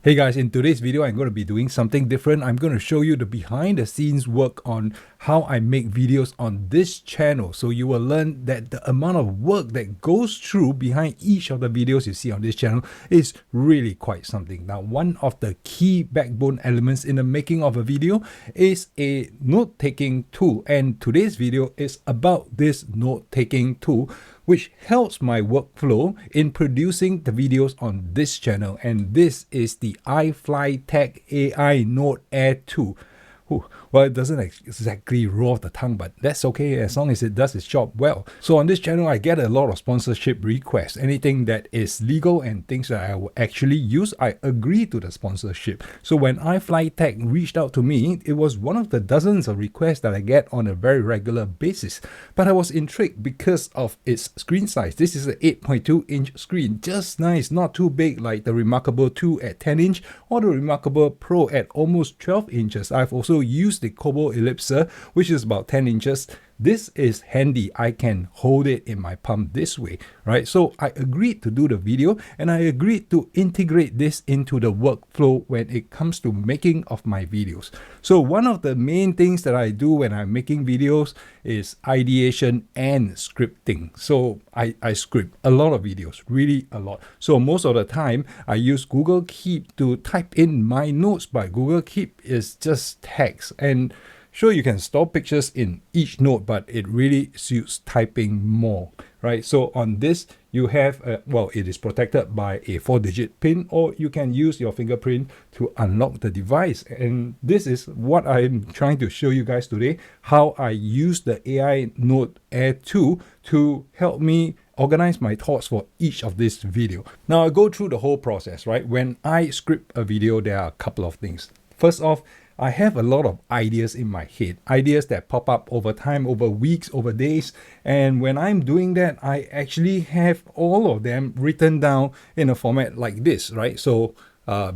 Hey guys, in today's video, I'm going to be doing something different. I'm going to show you the behind the scenes work on how I make videos on this channel. So you will learn that the amount of work that goes through behind each of the videos you see on this channel is really quite something. Now, one of the key backbone elements in the making of a video is a note-taking tool. And today's video is about this note-taking tool, which helps my workflow in producing the videos on this channel. And this is the iFlyTek AINOTE Air 2. Well, it doesn't exactly roll off the tongue, but that's okay as long as it does its job well. So on this channel, I get a lot of sponsorship requests. Anything that is legal and things that I will actually use, I agree to the sponsorship. So when iFlyTek reached out to me, it was one of the dozens of requests that I get on a very regular basis. But I was intrigued because of its screen size. This is an 8.2-inch screen, just nice, not too big like the Remarkable 2 at 10-inch or the Remarkable Pro at almost 12 inches. I've also used the Kobo Ellipser, which is about 10 inches. This is handy. I can hold it in my palm this way, right? So I agreed to do the video and I agreed to integrate this into the workflow when it comes to making of my videos. So one of the main things that I do when I'm making videos is ideation and scripting. So I script a lot of videos, really a lot. So most of the time I use Google Keep to type in my notes, but Google Keep is just text. And sure, you can store pictures in each note, but it really suits typing more, right? So on this, you have, it is protected by a 4-digit PIN, or you can use your fingerprint to unlock the device. And this is what I'm trying to show you guys today, how I use the AINOTE Air 2 to help me organize my thoughts for each of this video. Now, I go through the whole process, right? When I script a video, there are a couple of things. First off, I have a lot of ideas in my head, ideas that pop up over time, over weeks, over days. And when I'm doing that, I actually have all of them written down in a format like this, right? So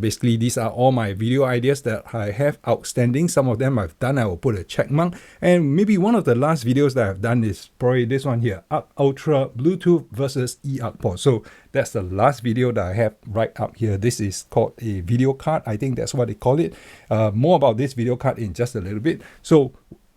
basically, these are all my video ideas that I have outstanding. Some of them I've done, I will put a check mark. And maybe one of the last videos that I've done is probably this one here, ARC Ultra Bluetooth versus eARC port. So that's the last video that I have right up here. This is called a video card. I think that's what they call it. More about this video card in just a little bit. So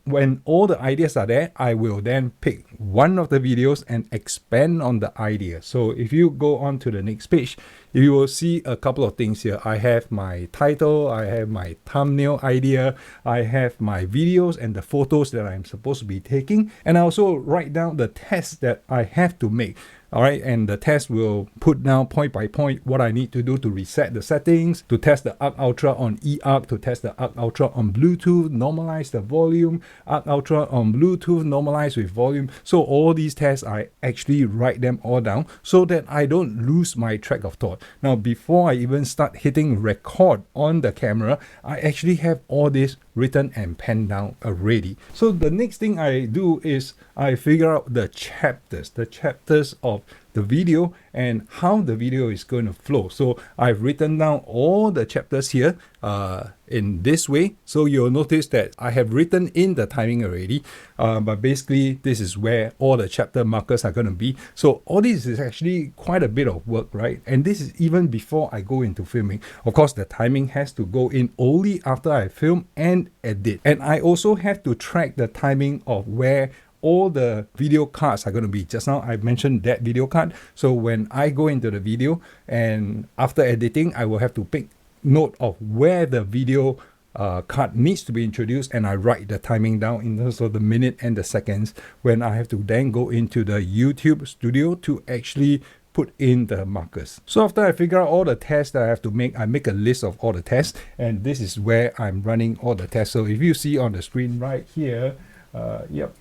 when all the ideas are there, I will then pick one of the videos and expand on the idea. So if you go on to the next page, you will see a couple of things here. I have my title, I have my thumbnail idea, I have my videos and the photos that I'm supposed to be taking, and I also write down the tests that I have to make. All right, and the test will put down point by point what I need to do to reset the settings, to test the ARC Ultra on eARC, to test the ARC Ultra on Bluetooth, normalize the volume, ARC Ultra on Bluetooth, normalize with volume. So all these tests, I actually write them all down so that I don't lose my track of thought. Now, before I even start hitting record on the camera, I actually have all this written and penned down already. So the next thing I do is I figure out the chapters of the video and how the video is going to flow. So I've written down all the chapters here in this way. So you'll notice that I have written in the timing already, but basically this is where all the chapter markers are going to be. So all this is actually quite a bit of work, right? And this is even before I go into filming. Of course, the timing has to go in only after I film and edit. And I also have to track the timing of where all the video cards are going to be. Just now I mentioned that video card. So when I go into the video and after editing, I will have to pick note of where the video card needs to be introduced, and I write the timing down in terms of the minute and the seconds when I have to then go into the YouTube studio to actually put in the markers. So after I figure out all the tests that I have to make, I make a list of all the tests, and this is where I'm running all the tests. So if you see on the screen right here,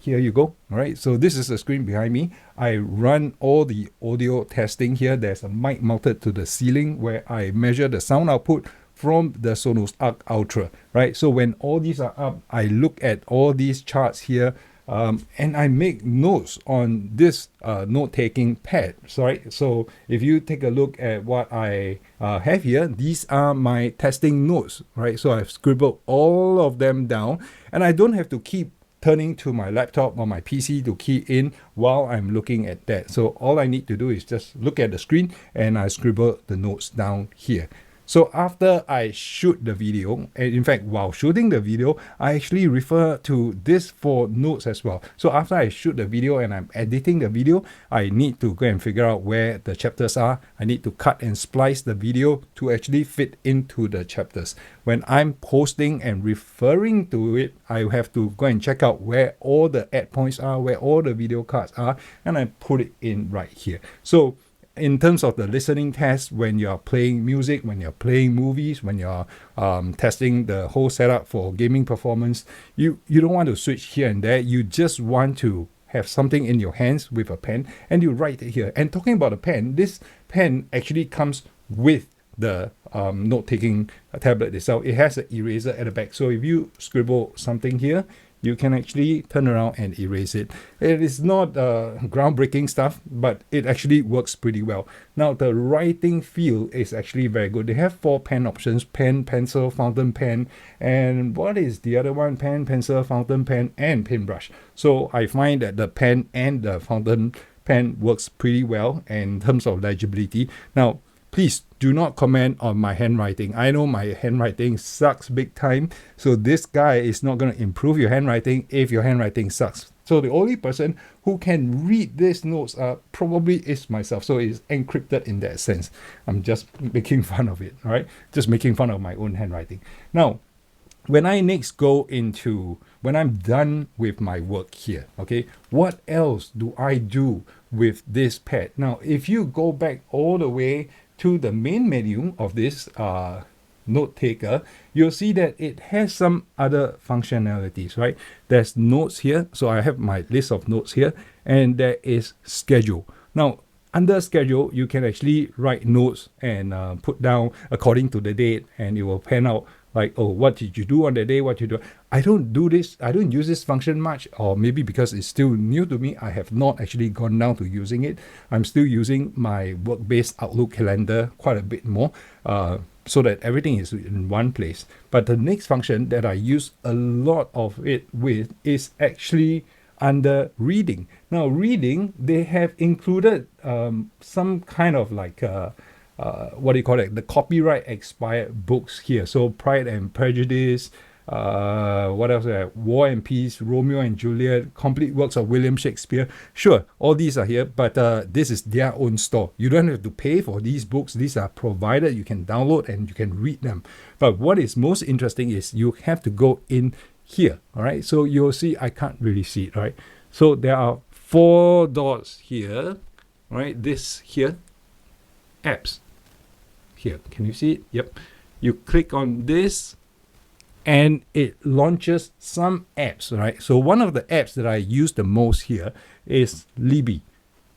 here you go. All right, so this is the screen behind me. I run all the audio testing here. There's a mic mounted to the ceiling where I measure the sound output from the Sonos ARC Ultra, right? So when all these are up, I look at all these charts here, and I make notes on this note-taking pad. Right? So if you take a look at what I have here, these are my testing notes, right? So I've scribbled all of them down, and I don't have to keep turning to my laptop or my PC to key in while I'm looking at that. So all I need to do is just look at the screen and I scribble the notes down here. So after I shoot the video, and in fact, while shooting the video, I actually refer to this for notes as well. So after I shoot the video and I'm editing the video, I need to go and figure out where the chapters are. I need to cut and splice the video to actually fit into the chapters. When I'm posting and referring to it, I have to go and check out where all the add points are, where all the video cards are, and I put it in right here. So in terms of the listening test, when you're playing music, when you're playing movies, when you're testing the whole setup for gaming performance, you don't want to switch here and there. You just want to have something in your hands with a pen and you write it here. And talking about a pen, this pen actually comes with the note-taking tablet itself. It has an eraser at the back. So if you scribble something here, you can actually turn around and erase it. It is not groundbreaking stuff, but it actually works pretty well. Now, the writing feel is actually very good. They have 4 pen options: pen, pencil, fountain pen, and what is the other one? Pen, pencil, fountain pen, and paintbrush. So I find that the pen and the fountain pen works pretty well in terms of legibility. Now, please do not comment on my handwriting. I know my handwriting sucks big time. So this guy is not going to improve your handwriting if your handwriting sucks. So the only person who can read these notes probably is myself. So it's encrypted in that sense. I'm just making fun of it, all right? Just making fun of my own handwriting. Now, when I next go into, when I'm done with my work here, okay, what else do I do with this pad? Now, if you go back all the way to the main menu of this note taker, you'll see that it has some other functionalities, right? There's notes here. So I have my list of notes here, and there is schedule. Now, under schedule, you can actually write notes and put down according to the date, and it will pan out like, oh, what did you do on the day? What you do? I don't do this. I don't use this function much, or maybe because it's still new to me, I have not actually gone down to using it. I'm still using my work-based Outlook calendar quite a bit more, so that everything is in one place. But the next function that I use a lot of it with is actually under reading. Now, reading, they have included some kind of like what do you call it? The copyright expired books here. So Pride and Prejudice, what else? War and Peace, Romeo and Juliet, complete works of William Shakespeare. Sure, all these are here, but this is their own store. You don't have to pay for these books. These are provided. You can download and you can read them. But what is most interesting is you have to go in here. All right. So you'll see, I can't really see it. Right. So there are 4 dots here. Right. This here, apps. Here, can you see it? Yep. You click on this and it launches some apps, right? So one of the apps that I use the most here is Libby,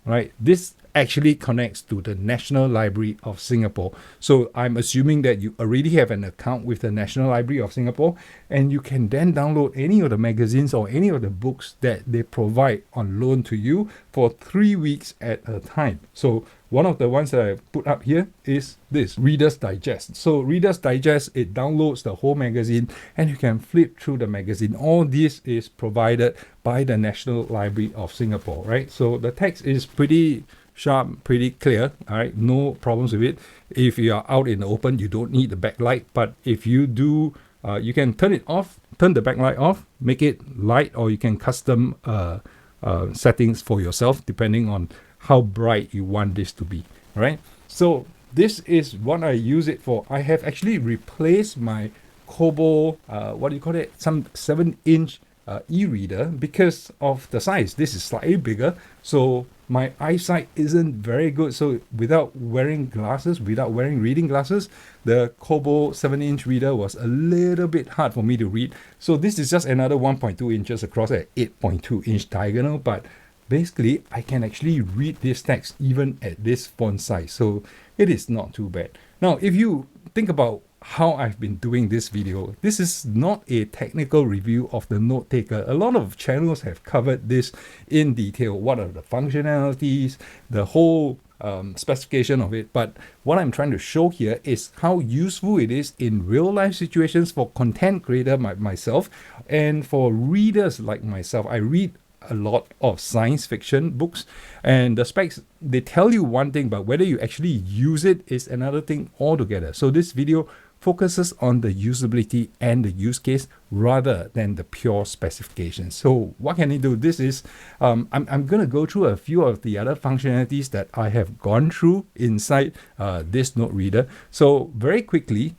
right? This actually connects to the National Library of Singapore. So I'm assuming that you already have an account with the National Library of Singapore, and you can then download any of the magazines or any of the books that they provide on loan to you for 3 weeks at a time. So one of the ones that I put up here is this, Reader's Digest. So Reader's Digest, it downloads the whole magazine and you can flip through the magazine. All this is provided by the National Library of Singapore, right? So the text is pretty sharp, pretty clear, all right? No problems with it. If you are out in the open, you don't need the backlight. But if you do, you can turn it off, turn the backlight off, make it light, or you can custom settings for yourself depending on how bright you want this to be, right? So this is what I use it for. I have actually replaced my Kobo, what do you call it? Some 7-inch e-reader because of the size. This is slightly bigger, so my eyesight isn't very good. So without wearing glasses, without wearing reading glasses, the Kobo 7-inch reader was a little bit hard for me to read. So this is just another 1.2 inches across at 8.2 inch diagonal, but basically, I can actually read this text even at this font size. So it is not too bad. Now, if you think about how I've been doing this video, this is not a technical review of the note taker. A lot of channels have covered this in detail. What are the functionalities, the whole specification of it. But what I'm trying to show here is how useful it is in real life situations for content creator like myself and for readers like myself. I read a lot of science fiction books, and the specs, they tell you one thing, but whether you actually use it is another thing altogether. So this video focuses on the usability and the use case rather than the pure specifications. So what can it do? This is, I'm going to go through a few of the other functionalities that I have gone through inside this note reader. So very quickly,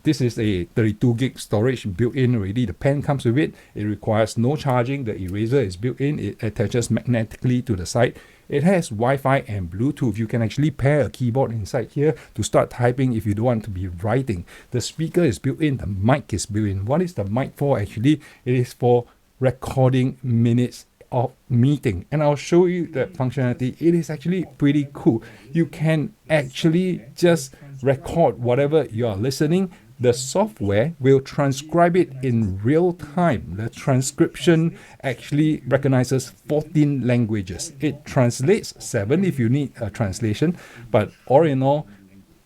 this is a 32 gig storage built in already. The pen comes with it. It requires no charging. The eraser is built in. It attaches magnetically to the side. It has Wi-Fi and Bluetooth. You can actually pair a keyboard inside here to start typing if you don't want to be writing. The speaker is built in. The mic is built in. What is the mic for? Actually, it is for recording minutes of meeting. And I'll show you that functionality. It is actually pretty cool. You can actually just record whatever you are listening. The software will transcribe it in real time. The transcription actually recognizes 14 languages. It translates 7 if you need a translation, but all in all,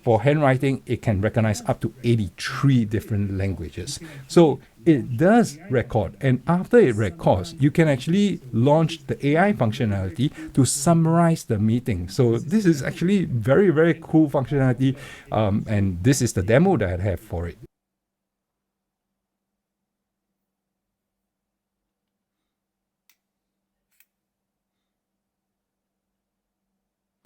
for handwriting, it can recognize up to 83 different languages. So it does record, and after it records, you can actually launch the AI functionality to summarize the meeting. So this is actually very, very cool functionality, and this is the demo that I have for it.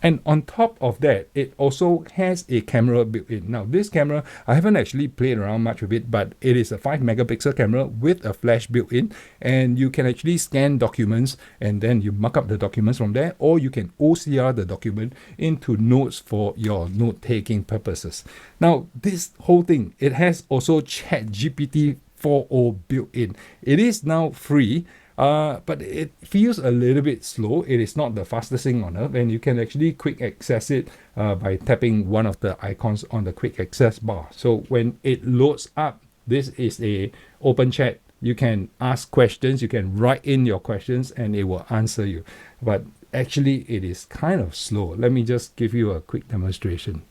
And on top of that, it also has a camera built in. Now, this camera, I haven't actually played around much with it, but it is a 5 megapixel camera with a flash built in, and you can actually scan documents and then you mark up the documents from there, or you can OCR the document into notes for your note-taking purposes. Now, this whole thing, it has also ChatGPT 4.0 built in. It is now free. But it feels a little bit slow. It is not the fastest thing on earth, and you can actually quick access it by tapping one of the icons on the quick access bar. So when it loads up, this is a open chat. You can ask questions, you can write in your questions, and it will answer you. But actually, it is kind of slow. Let me just give you a quick demonstration.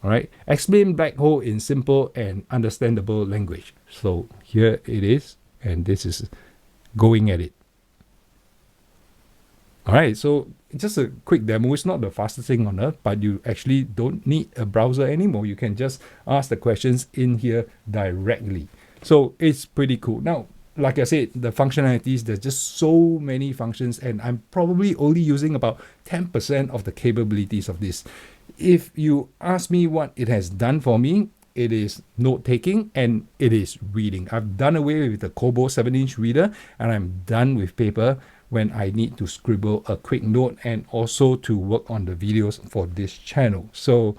All right, explain black hole in simple and understandable language. So here it is, and this is going at it. All right, so just a quick demo. It's not the fastest thing on earth, but you actually don't need a browser anymore. You can just ask the questions in here directly. So it's pretty cool. Now, like I said, the functionalities, there's just so many functions, and I'm probably only using about 10% of the capabilities of this. If you ask me what it has done for me, it is note-taking and it is reading. I've done away with the Kobo 7-inch reader, and I'm done with paper when I need to scribble a quick note and also to work on the videos for this channel. So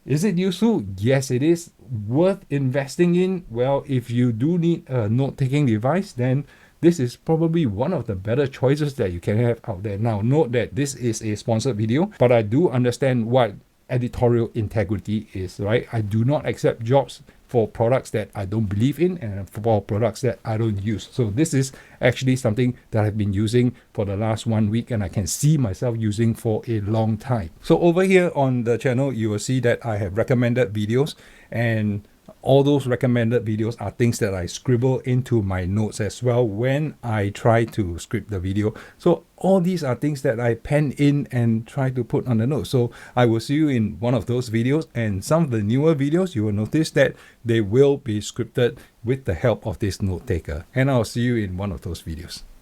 is it useful? Yes, it is. Worth investing in? Well, if you do need a note-taking device, then this is probably one of the better choices that you can have out there. Now, note that this is a sponsored video, but I do understand what editorial integrity is, right? I do not accept jobs for products that I don't believe in and for products that I don't use. So this is actually something that I've been using for the last 1 week, and I can see myself using for a long time. So over here on the channel, you will see that I have recommended videos, and all those recommended videos are things that I scribble into my notes as well when I try to script the video. So all these are things that I pen in and try to put on the notes. So I will see you in one of those videos, and some of the newer videos, you will notice that they will be scripted with the help of this note taker. And I'll see you in one of those videos.